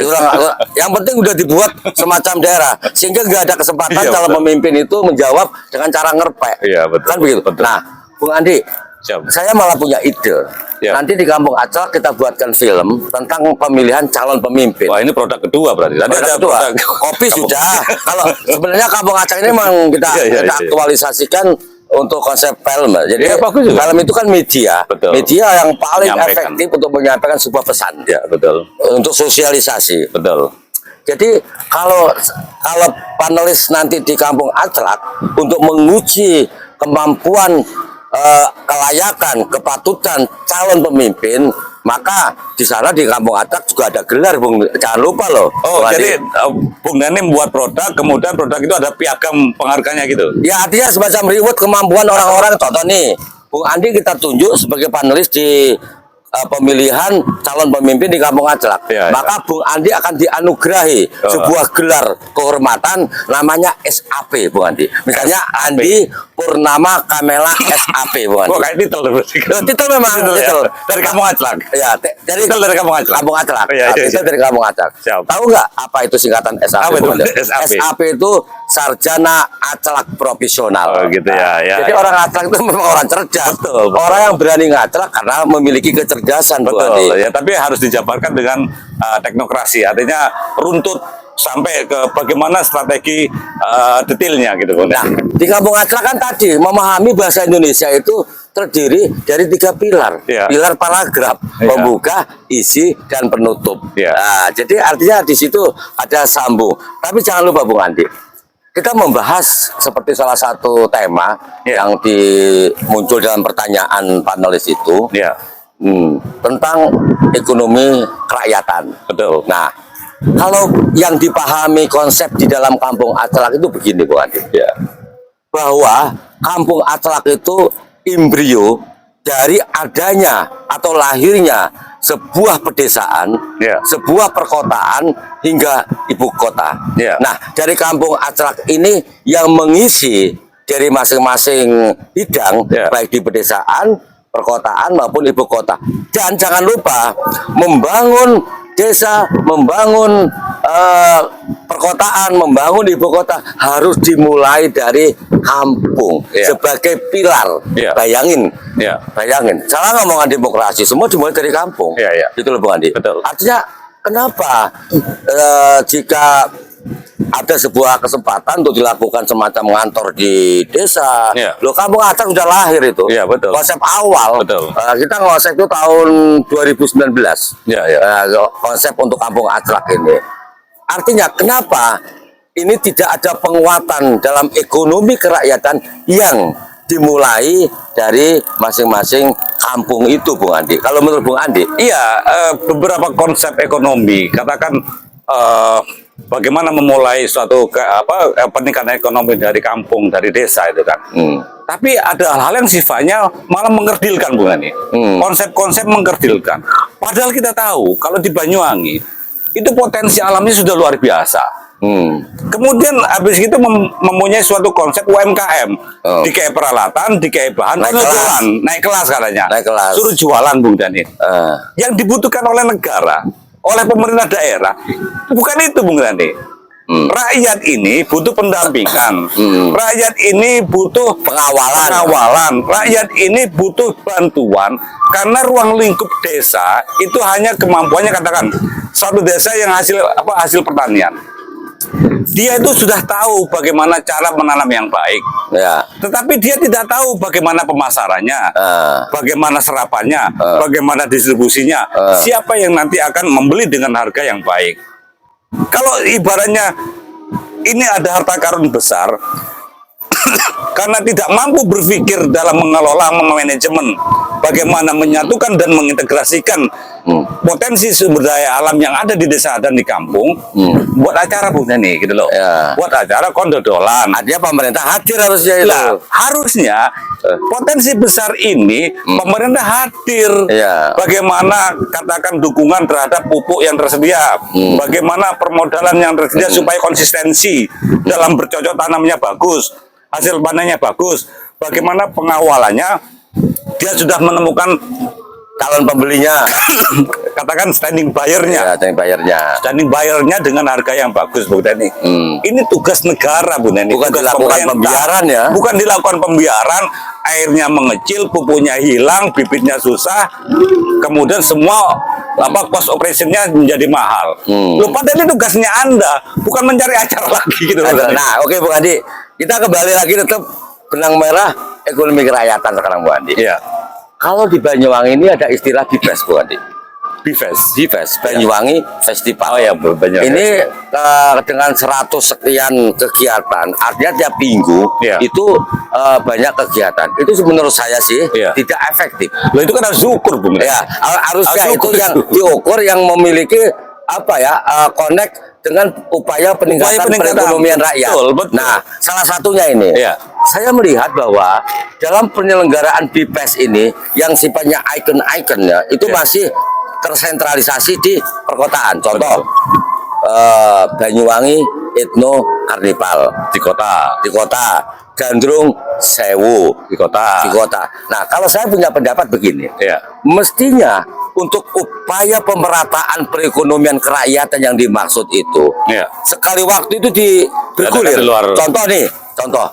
[SPEAKER 1] Yang penting udah dibuat semacam daerah, sehingga nggak ada kesempatan calon pemimpin itu menjawab dengan cara ngerpek. Kan begitu.
[SPEAKER 3] Betul.
[SPEAKER 1] Nah, Bung Andi, saya malah punya ide. Nanti di Kampung Aclak kita buatkan film tentang pemilihan calon pemimpin.
[SPEAKER 3] Wah, ini produk kedua berarti.
[SPEAKER 1] Produk kedua. Kopi sudah. Kalau sebenarnya Kampung Aclak ini memang kita aktualisasikan untuk konsep film. Jadi film itu kan media. Media yang paling efektif untuk menyampaikan sebuah pesan. Untuk sosialisasi. Jadi kalau panelis nanti di Kampung Aclak untuk menguji kemampuan, kelayakan, kepatutan calon pemimpin, maka di sana di Kampung Aclak juga ada gelar, Bung. Jangan lupa loh.
[SPEAKER 3] Jadi Bung Dani membuat produk, kemudian produk itu ada piagam penghargaannya gitu.
[SPEAKER 1] Ya, artinya semacam reward kemampuan orang-orang. Contoh nih, Bung Andi kita tunjuk sebagai panelis di pemilihan calon pemimpin di Kampung Aclak, maka Bung Andi akan dianugerahi sebuah gelar kehormatan namanya SAP, Bung Andi. Misalnya Andi Purnama Kamela SAP, Bung Andi.
[SPEAKER 3] Kayak titel
[SPEAKER 1] titel memang titel
[SPEAKER 3] dari Kampung Aclak.
[SPEAKER 1] Dari
[SPEAKER 3] titel dari Kampung Aclak.
[SPEAKER 1] Kampung Aclak. Titel dari Kampung Aclak. Tahu nggak apa itu singkatan SAP? SAP itu Sarjana Aclak Profesional.
[SPEAKER 3] Gitu ya.
[SPEAKER 1] Jadi orang Aclak itu memang orang cerdas. Orang yang berani ngaclak karena memiliki kecerdasan.
[SPEAKER 3] Tapi harus dijabarkan dengan teknokrasi, artinya runtut sampai ke bagaimana strategi detailnya gitu.
[SPEAKER 1] Nah, di Kampung Aclak kan tadi memahami bahasa Indonesia itu terdiri dari 3 pilar. Pilar paragraf, pembuka, isi, dan penutup. Nah, jadi artinya di situ ada sambung. Tapi jangan lupa Bung Andi, kita membahas seperti salah satu tema yang muncul dalam pertanyaan panelis itu. Tentang ekonomi kerakyatan. Nah, kalau yang dipahami konsep di dalam Kampung Aclak itu begini, Bu Andi, bahwa Kampung Aclak itu embrio dari adanya atau lahirnya sebuah pedesaan, sebuah perkotaan hingga ibu kota. Nah, dari Kampung Aclak ini yang mengisi dari masing-masing bidang, baik di pedesaan, perkotaan maupun ibu kota. Dan jangan lupa membangun desa, membangun perkotaan, membangun ibu kota harus dimulai dari kampung sebagai pilar. Bayangin, salah ngomongan demokrasi, semua dimulai dari kampung. Itu loh Bung Andi. Artinya kenapa jika ada sebuah kesempatan untuk dilakukan semacam ngantor di desa, loh Kampung Aclak sudah lahir itu. Konsep awal kita ngonsep itu tahun 2019. Konsep untuk Kampung Aclak ini. Artinya kenapa ini tidak ada penguatan dalam ekonomi kerakyatan yang dimulai dari masing-masing kampung itu, Bung Andi. Kalau menurut Bung Andi,
[SPEAKER 3] beberapa konsep ekonomi, katakan bagaimana memulai suatu peningkatan ekonomi dari kampung, dari desa itu kan. Tapi ada hal-hal yang sifatnya malah mengkerdilkan, Bung Ani. Konsep-konsep mengkerdilkan. Padahal kita tahu kalau di Banyuwangi itu potensi alamnya sudah luar biasa. Kemudian habis itu mempunyai suatu konsep UMKM, dikai peralatan, dikai bahan, naik kelas katanya, suruh jualan, Bung Dani. Yang dibutuhkan oleh negara, oleh pemerintah daerah, bukan itu, Bung Dani. Rakyat ini butuh pendampingan, rakyat ini butuh pengawalan, rakyat ini butuh bantuan, karena ruang lingkup desa itu hanya kemampuannya, katakan satu desa yang hasil pertanian. Dia itu sudah tahu bagaimana cara menanam yang baik.
[SPEAKER 1] Ya.
[SPEAKER 3] Tetapi dia tidak tahu bagaimana pemasarannya, bagaimana serapannya, bagaimana distribusinya, siapa yang nanti akan membeli dengan harga yang baik. Kalau ibaratnya ini ada harta karun besar, karena tidak mampu berpikir dalam mengelola, manajemen, bagaimana menyatukan dan mengintegrasikan potensi sumber daya alam yang ada di desa dan di kampung, buat acara Bung Dani gitu loh, buat acara kondodolan.
[SPEAKER 1] Artinya pemerintah hadir harusnya itu.
[SPEAKER 3] Nah, harusnya potensi besar ini pemerintah hadir. Bagaimana katakan dukungan terhadap pupuk yang tersedia, bagaimana permodalan yang tersedia supaya konsistensi dalam bercocok tanamnya bagus, hasil panennya bagus, bagaimana pengawalannya, dia sudah menemukan
[SPEAKER 1] calon pembelinya,
[SPEAKER 3] katakan standing buyer-nya. Standing buyer-nya dengan harga yang bagus, Bu Dani. Ini tugas negara, Bu Dani.
[SPEAKER 1] Bukan
[SPEAKER 3] tugas
[SPEAKER 1] dilakukan pembiaran ya.
[SPEAKER 3] Bukan dilakukan pembiaran, airnya mengecil, pupuknya hilang, bibitnya susah, kemudian semua cost operation-nya menjadi mahal. Loh, padahal ini tugasnya Anda, bukan mencari acara lagi gitu.
[SPEAKER 1] Nah, oke Bu Andi, kita kembali lagi tetap benang merah ekonomi kerakyatan sekarang Bu Andi.
[SPEAKER 3] Iya.
[SPEAKER 1] Kalau di Banyuwangi ini ada istilah BIFES Bu Andi. BIFES, Banyuwangi Festival.
[SPEAKER 3] Oh ya, Banyuwangi.
[SPEAKER 1] Ini dengan 100 sekian kegiatan, artinya tiap minggu itu banyak kegiatan. Itu menurut saya sih tidak efektif.
[SPEAKER 3] Loh, itu kan harus diukur, Bung.
[SPEAKER 1] Ya, harusnya itu yang diukur yang memiliki connect dengan upaya peningkatan perekonomian rakyat.
[SPEAKER 3] Betul.
[SPEAKER 1] Nah, salah satunya ini. Saya melihat bahwa dalam penyelenggaraan BIPES ini yang sifatnya ikon-ikonnya itu masih tersentralisasi di perkotaan. Contoh Banyuwangi Ethno Karnival di kota, Gandrung Sewu di kota. Nah, kalau saya punya pendapat begini, mestinya untuk upaya pemerataan perekonomian kerakyatan yang dimaksud itu, sekali waktu itu bergulir. Contoh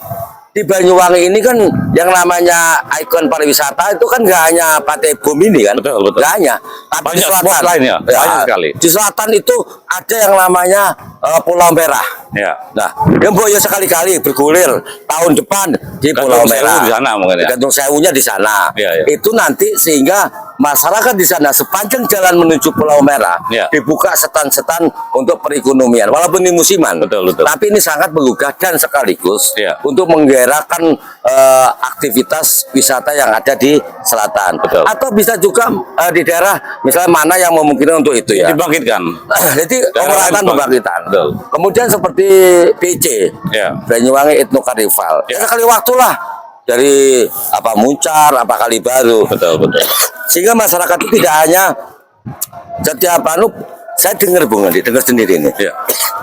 [SPEAKER 1] di Banyuwangi ini kan yang namanya ikon pariwisata itu kan nggak hanya Pantai Bom ini kan, nggak hanya, tapi di selatan
[SPEAKER 3] lainnya, banyak sekali.
[SPEAKER 1] Di selatan itu ada yang namanya Pulau Merah. Nah, yang Boyo sekali-kali bergulir tahun depan di Pulau Merah.
[SPEAKER 3] Di sana mungkin
[SPEAKER 1] Gantung Sewunya di sana. Itu nanti sehingga masyarakat di sana sepanjang jalan menuju Pulau Merah dibuka setan-setan untuk perekonomian. Walaupun ini musiman, tapi ini sangat menggugah dan sekaligus untuk menggerakkan aktivitas wisata yang ada di selatan. Atau bisa juga di daerah misalnya mana yang memungkinkan untuk itu ya.
[SPEAKER 3] Dibangkitkan.
[SPEAKER 1] Jadi pembangkitan. Kemudian seperti PC, Banyuwangi Ethno Karnival. Sekali waktulah dari Muncar, Kali Baru. Sehingga masyarakat itu tidak hanya setiap saya dengar dengar sendiri ini.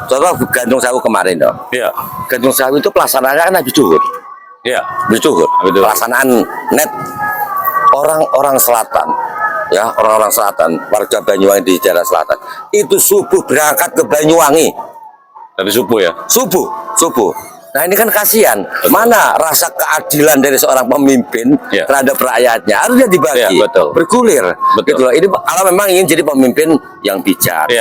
[SPEAKER 1] Contoh Gantung Sewu kemarin dong. Gantung Sewu itu pelaksanaannya kan habis zuhur. Pelaksanaan net orang-orang selatan. Orang-orang selatan, warga Banyuwangi di daerah selatan. Itu subuh berangkat ke Banyuwangi.
[SPEAKER 3] Dari subuh ya?
[SPEAKER 1] Subuh. Nah, ini kan kasihan. Mana rasa keadilan dari seorang pemimpin terhadap rakyatnya? Harusnya dibagi, bergulir. Gitu loh. Ini kalau memang ingin jadi pemimpin yang bijak,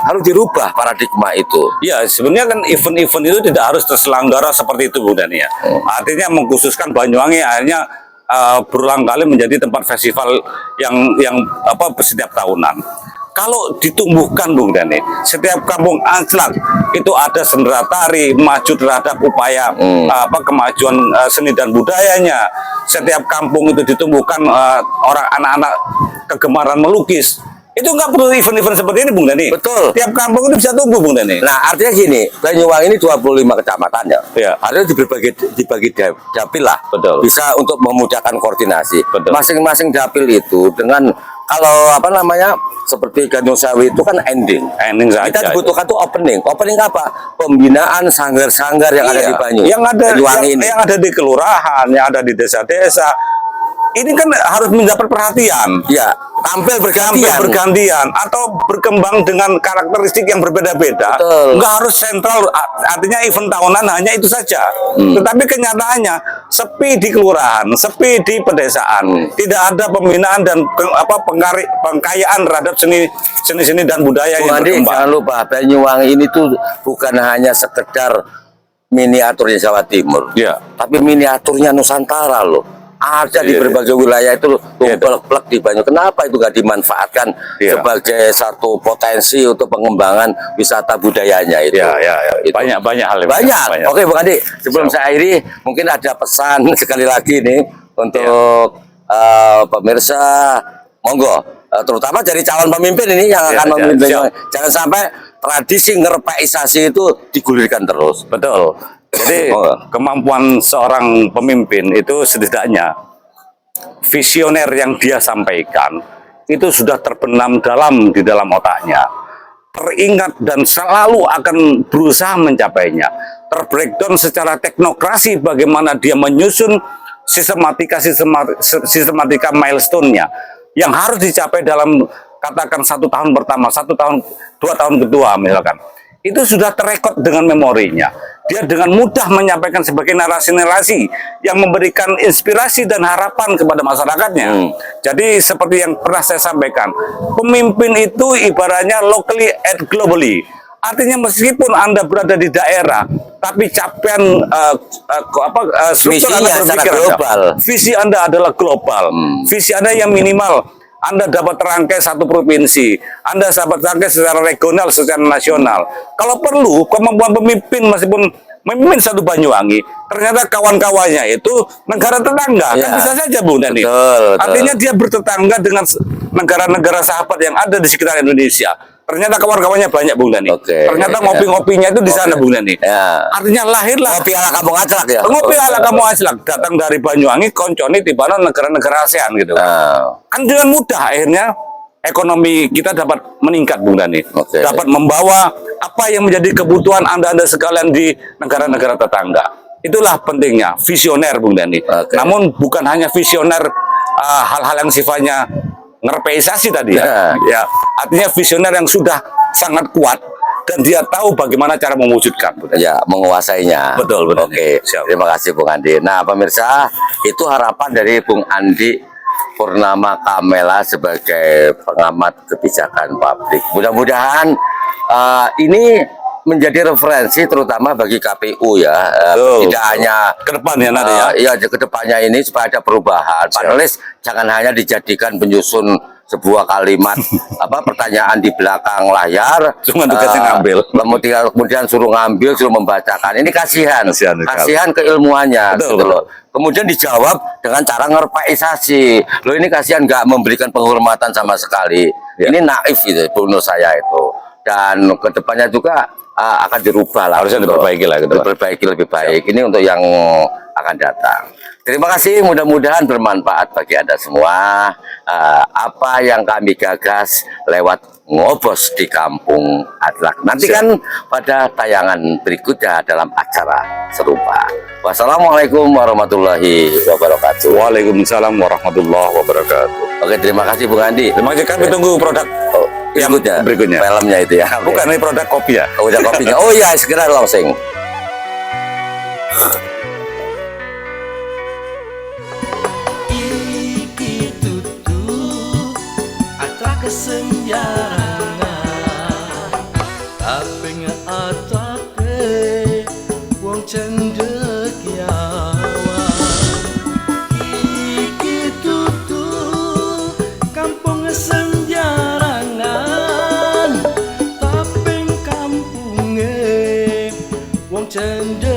[SPEAKER 1] harus dirubah paradigma itu.
[SPEAKER 3] Sebenarnya kan event-event itu tidak harus terselenggara seperti itu, Bu Dani ya. Artinya mengkhususkan Banyuwangi akhirnya berulang kali menjadi tempat festival yang setiap tahunan. Kalau ditumbuhkan, Bung Dani, setiap kampung Anclak itu ada sendera tari, maju terhadap upaya kemajuan seni dan budayanya. Setiap kampung itu ditumbuhkan orang anak-anak kegemaran melukis. Itu nggak perlu event-event seperti ini, Bung Dani.
[SPEAKER 1] Betul.
[SPEAKER 3] Tiap kampung itu bisa tumbuh, Bung Dani.
[SPEAKER 1] Nah, artinya gini, Banyuwangi ini 25 kecamatan ya. Artinya dibagi dapil lah. Bisa untuk memudahkan koordinasi. Masing-masing dapil itu dengan kalau seperti Gantung Sewu itu kan ending saja. Kita dibutuhkan tuh opening apa? Pembinaan sanggar-sanggar yang ada di Banyuwangi.
[SPEAKER 3] Yang ada di kelurahan, yang ada di desa-desa. ini kan harus mendapat perhatian.
[SPEAKER 1] Ya, tampil
[SPEAKER 3] bergantian atau berkembang dengan karakteristik yang berbeda-beda.
[SPEAKER 1] Betul.
[SPEAKER 3] Nggak harus sentral, artinya event tahunan hanya itu saja. Tetapi kenyataannya sepi di kelurahan, sepi di pedesaan, tidak ada pembinaan dan pengkayaan terhadap seni dan budaya yang
[SPEAKER 1] Andi,
[SPEAKER 3] berkembang.
[SPEAKER 1] jangan lupa Banyuwangi ini tuh bukan hanya sekedar miniaturnya Jawa Timur,
[SPEAKER 3] Ya.
[SPEAKER 1] tapi miniaturnya Nusantara loh. Ada di berbagai wilayah itu plek di Banyu. Kenapa itu nggak dimanfaatkan sebagai satu potensi untuk pengembangan wisata budayanya itu? Itu.
[SPEAKER 3] Banyak hal.
[SPEAKER 1] Banyak. Oke, Bung Andi, sebelum saya akhiri, mungkin ada pesan sekali lagi nih untuk pemirsa, monggo, terutama dari calon pemimpin ini yang akan memimpin. Jangan sampai tradisi ngerpaisasi itu digulirkan terus.
[SPEAKER 3] Betul. Jadi kemampuan seorang pemimpin itu setidaknya visioner yang dia sampaikan itu sudah terbenam di dalam otaknya, teringat dan selalu akan berusaha mencapainya. Terbreakdown secara teknokrasi bagaimana dia menyusun sistematika milestone-nya yang harus dicapai dalam katakan 1 tahun pertama, 1 tahun, 2 tahun kedua misalkan. Itu sudah terekod dengan memorinya. Dia dengan mudah menyampaikan sebagai narasi-narasi yang memberikan inspirasi dan harapan kepada masyarakatnya. Jadi seperti yang pernah saya sampaikan, pemimpin itu ibaratnya locally and globally. Artinya meskipun Anda berada di daerah, tapi capaian struktur Anda berpikir global. Visi Anda adalah global. Visi Anda yang minimal Anda dapat terangkai satu provinsi, Anda dapat terangkai secara regional, secara nasional. Kalau perlu, kemampuan pemimpin meskipun memimpin satu Banyuwangi, ternyata kawan-kawannya itu negara tetangga, kan bisa saja Bung Dani. Artinya dia bertetangga dengan negara-negara sahabat yang ada di sekitar Indonesia. Ternyata kawan-kawannya banyak Bung Dani. Ternyata ngopi-ngopinya itu di sana Bung Dani. Artinya lahirlah
[SPEAKER 1] ngopi ala Kampung Aclak ya.
[SPEAKER 3] Ngopi ala Kampung Aclak datang dari Banyuwangi, konconi di mana negara-negara ASEAN gitu. Kan dengan mudah akhirnya ekonomi kita dapat meningkat Bung Dani. Dapat membawa apa yang menjadi kebutuhan Anda sekalian di negara-negara tetangga. Itulah pentingnya visioner Bung Dani. Namun bukan hanya visioner hal-hal yang sifatnya ngerpeisasi tadi ya. Artinya visioner yang sudah sangat kuat dan dia tahu bagaimana cara mewujudkan.
[SPEAKER 1] Ya, menguasainya.
[SPEAKER 3] Betul.
[SPEAKER 1] Oke, terima kasih Bung Andi. Nah, pemirsa, itu harapan dari Bung Andi Purnama Kamela sebagai pengamat kebijakan publik. Mudah-mudahan ini menjadi referensi terutama bagi KPU ya. Tidak hanya
[SPEAKER 3] ke depannya nanti
[SPEAKER 1] ya ke depannya ini supaya ada perubahan. Panelis jangan hanya dijadikan penyusun sebuah kalimat pertanyaan di belakang layar,
[SPEAKER 3] cuma tugasnya ngambil.
[SPEAKER 1] Kemudian suruh ngambil, suruh membacakan. Ini kasihan keilmuannya. Gitu loh. Kemudian dijawab dengan cara ngerpaisasi. Loh, ini kasihan nggak memberikan penghormatan sama sekali. Ini naif itu menurut saya itu. Dan kedepannya juga akan dirubah lah, harusnya diperbaiki lah, diperbaiki lebih baik. Ini untuk yang akan datang. Terima kasih, mudah-mudahan bermanfaat bagi Anda semua. Apa yang kami gagas lewat ngobos di Kampung Aclak. Nantikan pada tayangan berikutnya dalam acara serupa. Wassalamualaikum warahmatullahi wabarakatuh.
[SPEAKER 3] Waalaikumsalam warahmatullahi wabarakatuh.
[SPEAKER 1] Oke, terima kasih Bung Andi.
[SPEAKER 3] Terima kasih, kami tunggu produk yang berikutnya.
[SPEAKER 1] Filmnya itu ya.
[SPEAKER 3] Bukan, ini produk kopi ya.
[SPEAKER 1] Udah kopinya. Oh iya, segera langsung.
[SPEAKER 2] Iki tutu Aclak kesenjarangan tapi ngeatake wong cendekiawan. Iki tutu kampung kesenjarangan tapi kampunge wong cendekiawan.